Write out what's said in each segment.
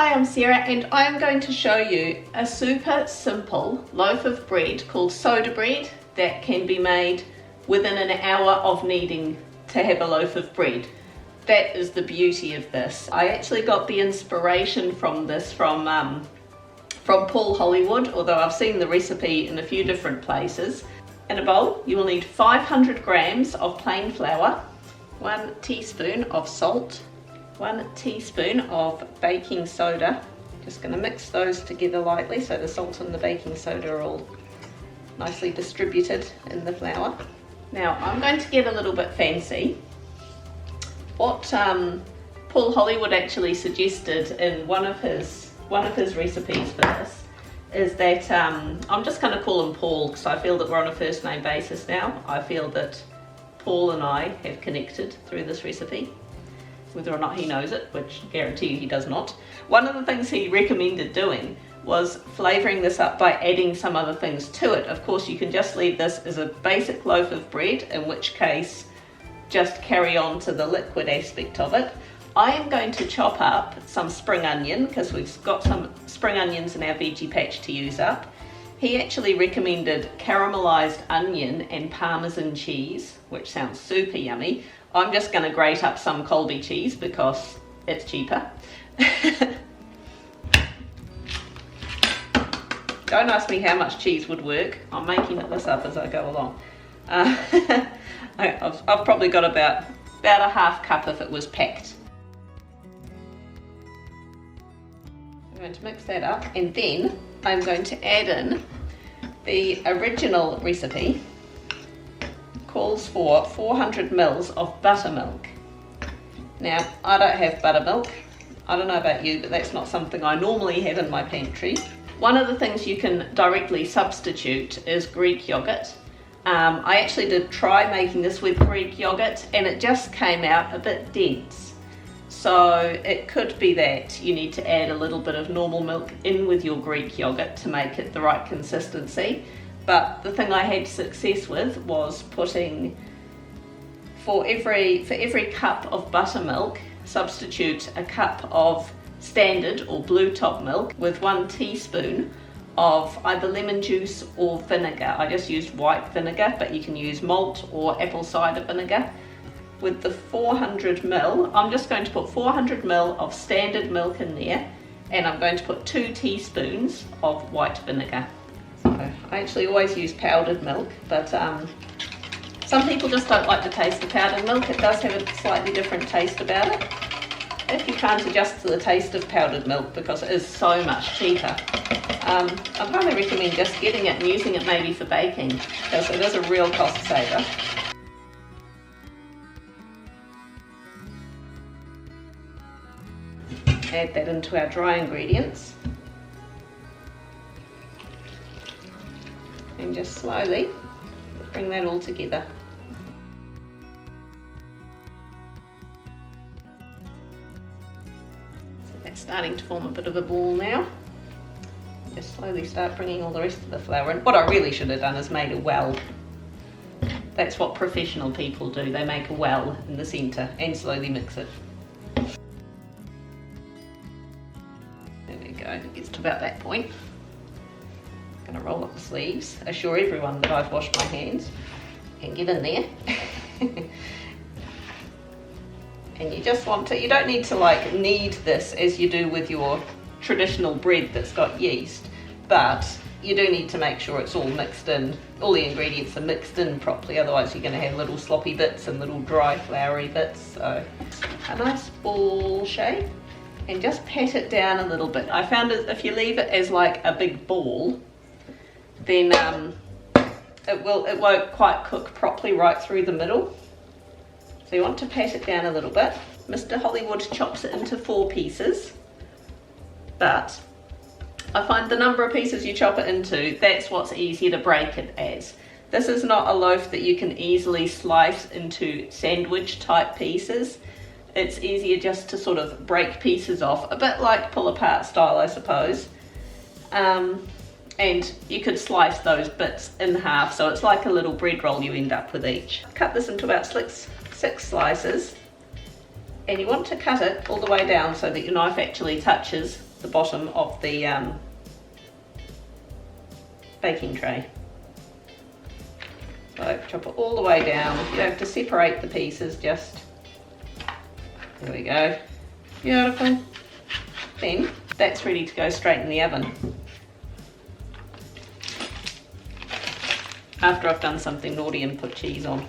Hi, I'm Sarah and I'm going to show you a super simple loaf of bread called soda bread that can be made within an hour of needing to have a loaf of bread. That is the beauty of this. I actually got the inspiration from this from Paul Hollywood, although I've seen the recipe in a few different places. In a bowl you will need 500 grams of plain flour, 1 teaspoon of salt, 1 teaspoon of baking soda. Just going to mix those together lightly so the salt and the baking soda are all nicely distributed in the flour. Now I'm going to get a little bit fancy. What Paul Hollywood actually suggested in one of his recipes for this is that I'm just going to call him Paul because I feel that we're on a first name basis now. I feel that Paul and I have connected through this recipe, whether or not he knows it, which I guarantee you he does not. One of the things he recommended doing was flavouring this up by adding some other things to it. Of course, you can just leave this as a basic loaf of bread, in which case just carry on to the liquid aspect of it. I am going to chop up some spring onion because we've got some spring onions in our veggie patch to use up. He actually recommended caramelised onion and Parmesan cheese, which sounds super yummy. I'm just going to grate up some Colby cheese because it's cheaper. Don't ask me how much cheese would work. I'm making this up as I go along. I've probably got about a half cup if it was packed. I'm going to mix that up and then I'm going to add in the original recipe. Calls for 400 mils of buttermilk. Now, I don't have buttermilk. I don't know about you, but that's not something I normally have in my pantry. One of the things you can directly substitute is Greek yogurt. I actually did try making this with Greek yogurt and it just came out a bit dense. So it could be that you need to add a little bit of normal milk in with your Greek yogurt to make it the right consistency. But the thing I had success with was putting, for every cup of buttermilk, substitute a cup of standard or blue top milk with 1 teaspoon of either lemon juice or vinegar. I just used white vinegar, but you can use malt or apple cider vinegar. With the 400 ml, I'm just going to put 400 ml of standard milk in there, and I'm going to put 2 teaspoons of white vinegar. I actually always use powdered milk, but some people just don't like the taste of powdered milk. It does have a slightly different taste about it. If you can't adjust to the taste of powdered milk because it is so much cheaper, I highly recommend just getting it and using it maybe for baking because it is a real cost saver. Add that into our dry ingredients. And just slowly bring that all together. So that's starting to form a bit of a ball now. Just slowly start bringing all the rest of the flour in. What I really should have done is made a well. That's what professional people do. They make a well in the centre and slowly mix it. There we go, it gets to about that point. I'm going to roll up the sleeves, assure everyone that I've washed my hands, and get in there. And you just want to, you don't need to like knead this as you do with your traditional bread that's got yeast, but you do need to make sure it's all mixed in, all the ingredients are mixed in properly, otherwise you're going to have little sloppy bits and little dry floury bits. So a nice ball shape, and just pat it down a little bit. I found that if you leave it as like a big ball, then it won't quite cook properly right through the middle. So you want to pat it down a little bit. Mr. Hollywood chops it into 4 pieces, but I find the number of pieces you chop it into, that's what's easier to break it as. This is not a loaf that you can easily slice into sandwich type pieces. It's easier just to sort of break pieces off, a bit like pull apart style, I suppose. And you could slice those bits in half, so it's like a little bread roll you end up with each. Cut this into about 6 slices And you want to cut it all the way down so that your knife actually touches the bottom of the baking tray. So chop it all the way down. You don't have to separate the pieces, just, there we go. Beautiful. Then that's ready to go straight in the oven. After I've done something naughty and put cheese on.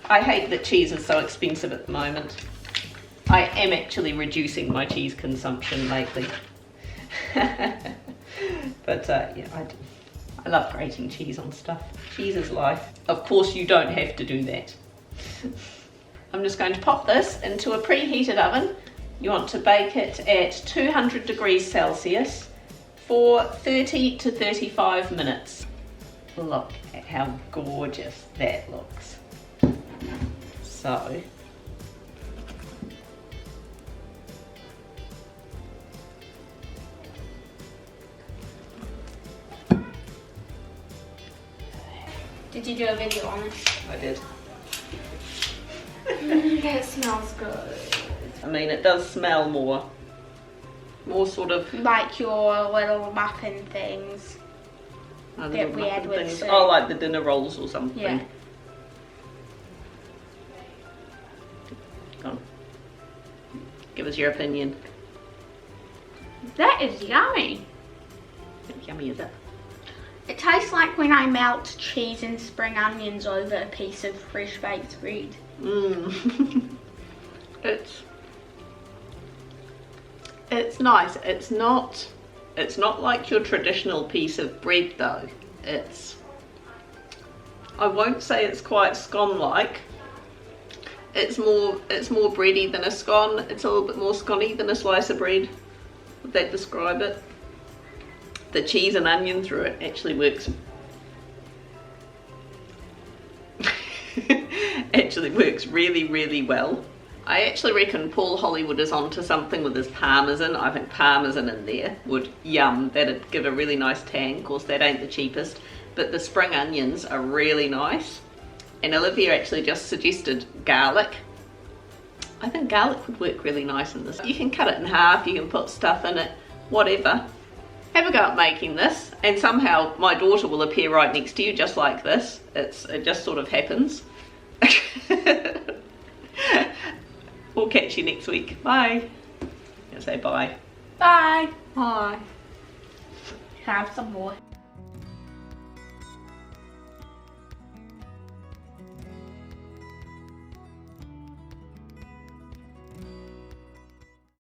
I hate that cheese is so expensive at the moment. I am actually reducing my cheese consumption lately. But yeah, I love grating cheese on stuff. Cheese is life. Of course you don't have to do that. I'm just going to pop this into a preheated oven. You want to bake it at 200 degrees Celsius for 30 to 35 minutes. Look at how gorgeous that looks. So, did you do a video on it? I did. It smells good. I mean, it does smell more sort of like your little muffin things that we had with soup. Oh, like the dinner rolls or something. Yeah. Go on. Give us your opinion. That is yummy. How yummy is it? It tastes like when I melt cheese and spring onions over a piece of fresh baked bread. Mmm. It's nice. It's not like your traditional piece of bread though. I won't say it's quite scone-like. It's more bready than a scone. It's a little bit more scone-y than a slice of bread. Would that describe it? The cheese and onion through it actually works. Actually works really, really well. I actually reckon Paul Hollywood is onto something with his parmesan. I think parmesan in there would, yum, that'd give a really nice tang. Of course, that ain't the cheapest, but the spring onions are really nice. And Olivia actually just suggested garlic. I think garlic would work really nice in this. You can cut it in half, you can put stuff in it, whatever. Have a go at making this, and somehow my daughter will appear right next to you just like this. It just sort of happens. We'll catch you next week. Bye. I'm gonna say bye. Bye. Bye. Have some more.